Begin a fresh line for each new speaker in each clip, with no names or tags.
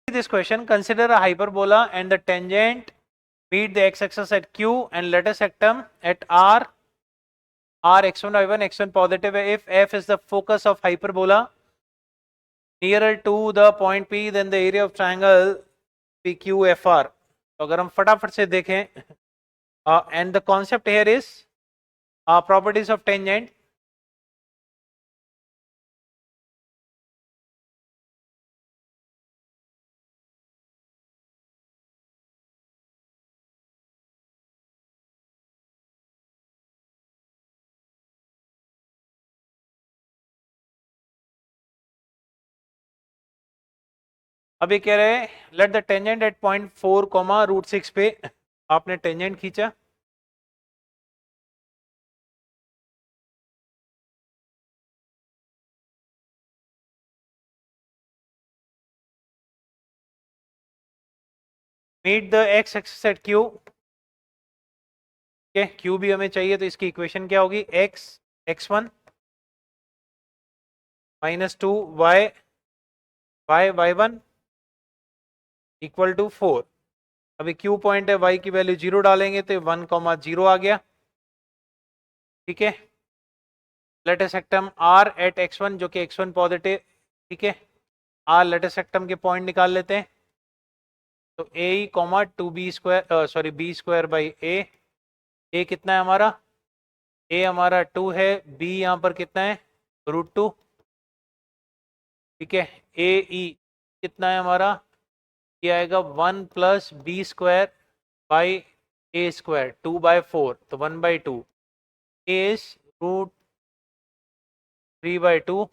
This question, consider a hyperbola and the tangent meet the x-axis at Q and lateral sectum at R x1, y1, x1 positive if f is the focus of hyperbola nearer to the point P, then the area of triangle PQFR. तो अगर हम फटाफट से देखें, and the concept here is properties of tangent. अभी कह रहे हैं let the tangent at point 4 comma root 6 पे आपने टेंजेंट खींचा, meet the x axis at Q, Q भी हमें चाहिए तो इसकी इक्वेशन क्या होगी, X x1 minus 2 y y1 equal to 4. अभी क्यू पॉइंट है, y की वैल्यू 0 डालेंगे तो 1,0 आ गया. ठीक है, लेटेस्ट सेक्टम r एट x1 जो कि x1 पॉजिटिव. ठीक है, r लेटेस्ट सेक्टम के पॉइंट निकाल लेते हैं. तो a comma 2b square sorry b square by a कितना है हमारा, a हमारा 2 है, b यहाँ पर कितना है √2. ठीक है, a e कितना है हमारा, ये आएगा 1 plus B square by A square 2/4 तो 1/2 इज √3/2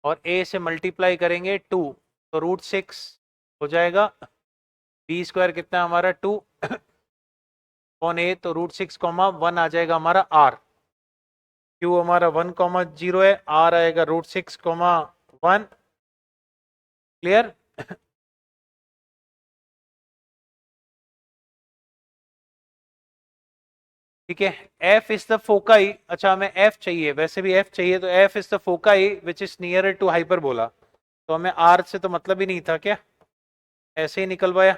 और a से मल्टीप्लाई करेंगे 2 तो √6 हो जाएगा. बी स्क्वायर कितना है हमारा 2 ऑन ए तो √6,1 आ जाएगा हमारा r. क्यू हमारा 1,0 है, r आएगा √6,1. क्लियर. ठीक है, f इज द फोकाई. अच्छा हमें f चाहिए, वैसे भी f चाहिए, तो f is the foci which is near to hyperbola. तो हमें r से तो मतलब ही नहीं था, क्या ऐसे ही निकलवाया.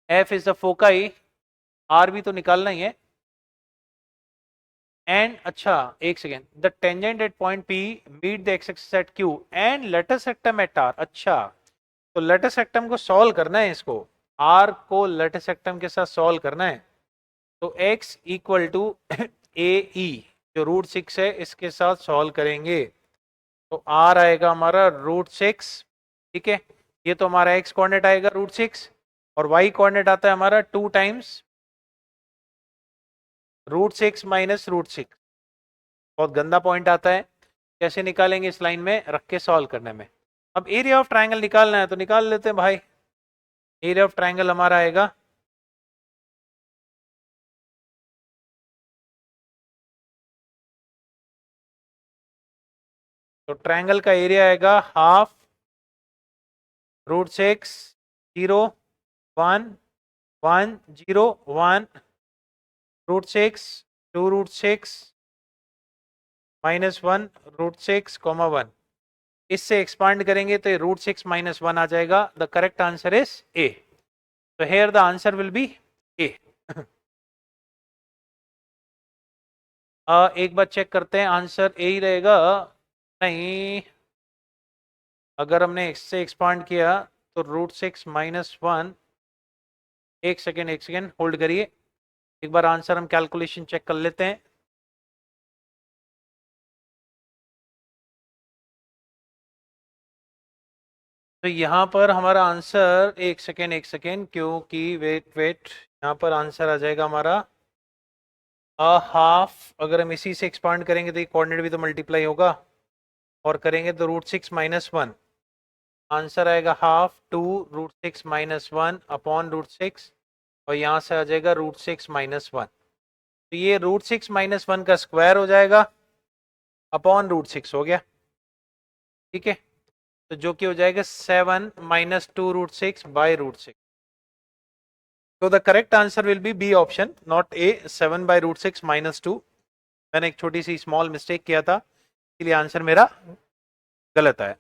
f is the foci, r भी तो निकालना ही है. एंड अच्छा एक second, the tangent at point P meet the x axis at Q and latus rectum at R. अच्छा तो लेटेस्ट सेक्टम को सॉल्व करना है, इसको R को लेटेस्ट सेक्टम के साथ सॉल्व करना है. तो x इक्वल टू AE जो √6 है इसके साथ सॉल्व करेंगे तो r आएगा हमारा √6. ठीक है, ये तो हमारा x कोऑर्डिनेट आएगा √6 और y कोऑर्डिनेट आता है हमारा 2 टाइम्स √6 माइनस √6. बहुत गंदा पॉइंट आता है, कैसे निकालेंगे इस लाइन में रख के सॉल्व करने में. अब एरिया ऑफ ट्राइंगल निकालना है तो निकाल लेते हैं भाई. एरिया ऑफ ट्राइंगल हमारा आएगा तो ट्रायंगल का एरिया आएगा हाफ √6 0 1 1 0 1 √6 2 √6 -1 √6 1. इससे एक्सपांड करेंगे तो √6 -1 आ जाएगा. The correct answer is A. तो here the answer will be A. एक बार चेक करते हैं, आंसर ए ही रहेगा. नहीं, अगर हमने इससे एक्सपांड किया तो √6 -1. एक सेकेंड होल्ड करिए, एक बार आंसर हम कैलकुलेशन चेक कर लेते हैं. तो यहाँ पर हमारा आंसर एक सेकेंड क्योंकि वेट यहाँ पर आंसर आ जाएगा हमारा हाफ. अगर हम इसी से एक्सपांड करेंगे तो ये कोऑर्डिनेट भी तो मल्टीप्लाई होगा और करेंगे तो √6 -1. आंसर आएगा हाफ 2 √6 -1 अपॉन √6 और यहाँ से आ जाएगा √6 -1. तो ये √6 -1 का स्क्वायर हो जाएगा अपॉन √6 हो गया. ठीक है, तो जो कि हो जाएगा 7 - 2 √6 बाई √6. तो the correct answer will be B option, not A. 7 by √6 -2. मैंने एक छोटी सी स्मॉल मिस्टेक किया था, इसलिए आंसर मेरा गलत आया.